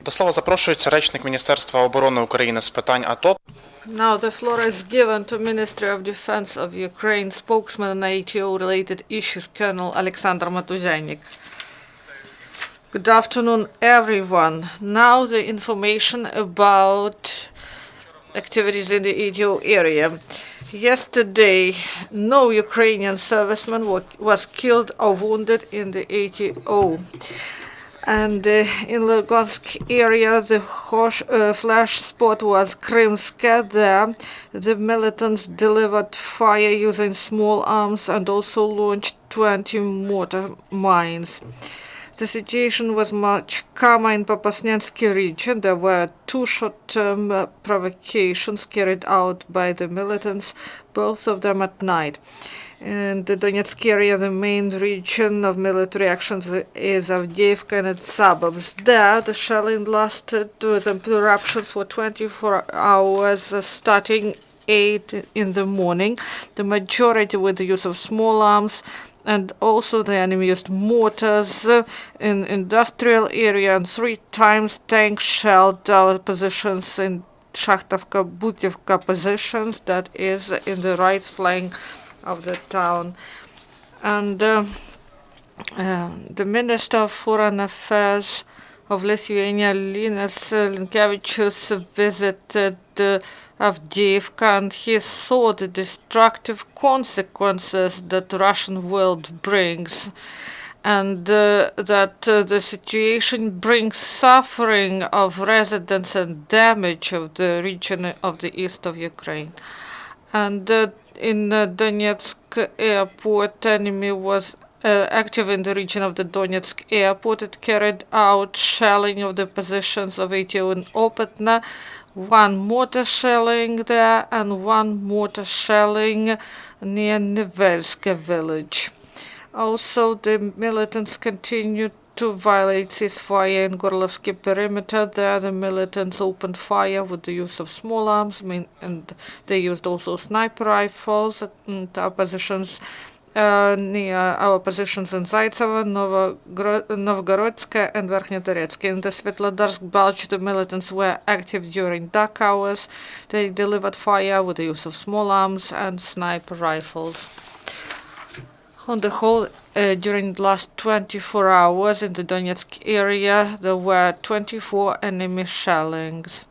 До слова запрошується речник Міністерства оборони України з питань АТО. Now the floor is given to Ministry of Defense of Ukraine, spokesman on ATO-related issues, Colonel Oleksandr Motuzyanyk. Good afternoon, everyone. Now the information about activities in the ATO area. Yesterday, no Ukrainian serviceman was killed or wounded in the ATO. And in Lugansk area, the flash spot was Krymska. There, the militants delivered fire using small arms and also launched 20 mortar mines. The situation was much calmer in Popasnyansky region. There were 2 short-term provocations carried out by the militants, both of them at night. In the Donetsk area, the main region of military actions is Avdiivka and its suburbs. There, the shelling lasted with interruptions for 24 hours, starting 8 in the morning, the majority with the use of small arms, and also the enemy used mortars in industrial area, and 3 times tanks shelled our positions in Shakhtovka-Butivka positions, that is in the right flank of the town. And the Minister of Foreign Affairs of Lithuania, Linas Linkevičius, visited Avdiivka, and he saw the destructive consequences that the Russian world brings, and that the situation brings suffering of residents and damage of the region of the east of Ukraine. And in Donetsk airport, enemy was active in the region of the Donetsk airport. It carried out shelling of the positions of ATO in Opetna, 1 mortar shelling there, and 1 mortar shelling near Nevelska village. Also, the militants continued to violate ceasefire in Gorlovsky perimeter. There, the militants opened fire with the use of small arms, and they used also sniper rifles at our positions near our positions in Zaitsevo, Novgorodska, and Verkhnyotorets. In the Svetlodarsk Bulge, the militants were active during dark hours. They delivered fire with the use of small arms and sniper rifles. On the whole, during the last 24 hours in the Donetsk area, there were 24 enemy shellings.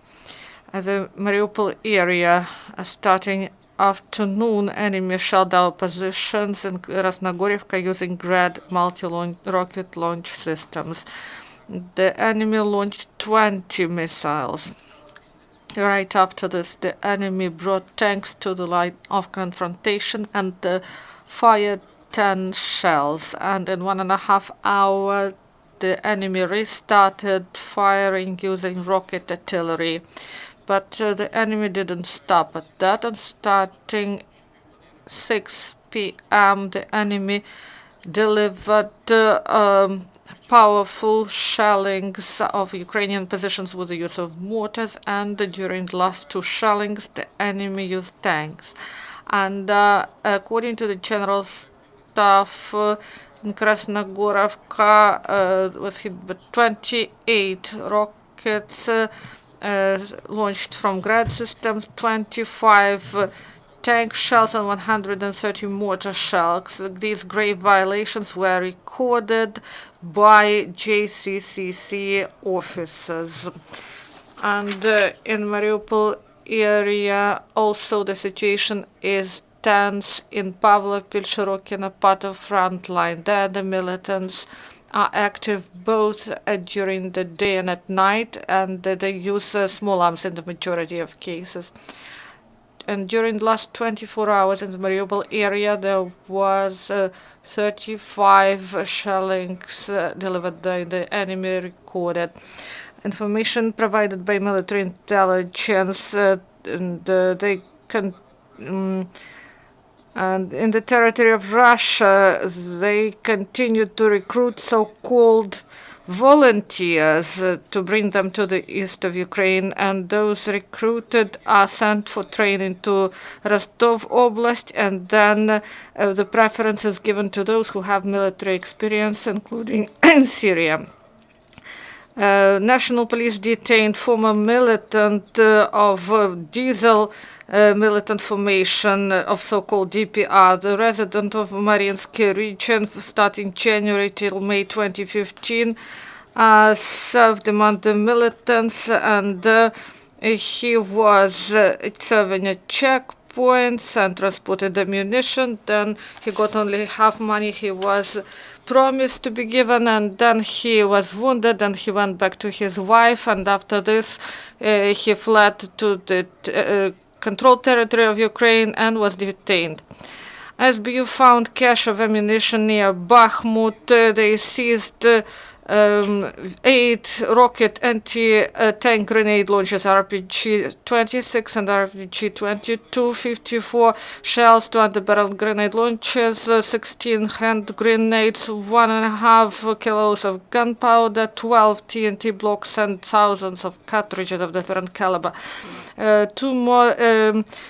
The Mariupol area, starting afternoon, enemy shelled our positions in Krasnogorivka using Grad multi-rocket launch systems. The enemy launched 20 missiles. Right after this, the enemy brought tanks to the line of confrontation and fired 10 shells, and in 1.5 hours the enemy restarted firing using rocket artillery. But the enemy didn't stop at that, and starting 6 p.m. the enemy delivered powerful shellings of Ukrainian positions with the use of mortars, and during the last 2 shellings the enemy used tanks. And according to the general staff, Krasnogorovka was hit by 28 rockets launched from Grad systems, 25 tank shells, and 130 mortar shells. These grave violations were recorded by JCCC officers. And in Mariupol area also the situation is tense in Pavlopil, Shirokino, part of front line. There the militants are active both during the day and at night, and they use small arms in the majority of cases. And during the last 24 hours in the Mariupol area, there was 35 shellings delivered by the enemy recorded. Information provided by military intelligence, and in the territory of Russia, they continue to recruit so-called volunteers to bring them to the east of Ukraine, and those recruited are sent for training to Rostov Oblast, and then the preference is given to those who have military experience, including in Syria. National police detained former militant of diesel militant formation of so-called DPR, the resident of Mariinsky region starting January till May 2015, served among the militants, and he was serving a checkpoints and transported ammunition. Then he got only half money he was promised to be given, and then he was wounded and he went back to his wife, and after this he fled to the controlled territory of Ukraine and was detained. SBU found cache of ammunition near Bakhmut. They seized 8 rocket anti-tank grenade launchers, RPG-26 and RPG-22, 54 shells, 2 barrel grenade launchers, 16 hand grenades, 1.5 kilos of gunpowder, 12 TNT blocks, and thousands of cartridges of different caliber. 2 more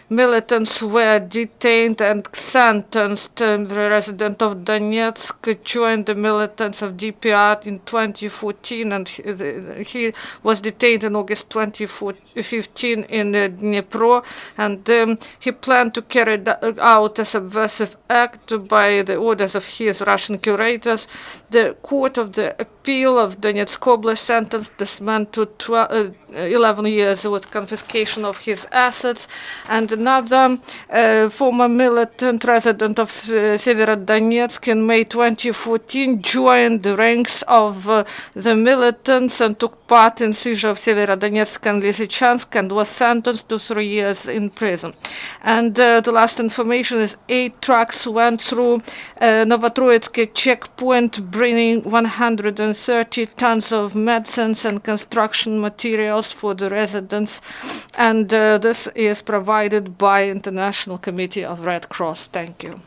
militants were detained and sentenced. The resident of Donetsk joined the militants of DPR in 2014, and he was detained in August 2015 in Dnipro, and he planned to carry out a subversive act by the orders of his Russian curators. The Court of the Appeal of Donetsk Oblast sentenced this man to 11 years with confiscation of his assets, and another former militant resident of Severodonetsk in May 2014 joined the ranks of the militants and took part in seizure of Severodonetsk and Lysychansk and was sentenced to 3 years in prison. And the last information is 8 trucks went through Novotroitsky checkpoint, bringing 130 tons of medicines and construction materials for the residents, and this is provided by International Committee of Red Cross. Thank you.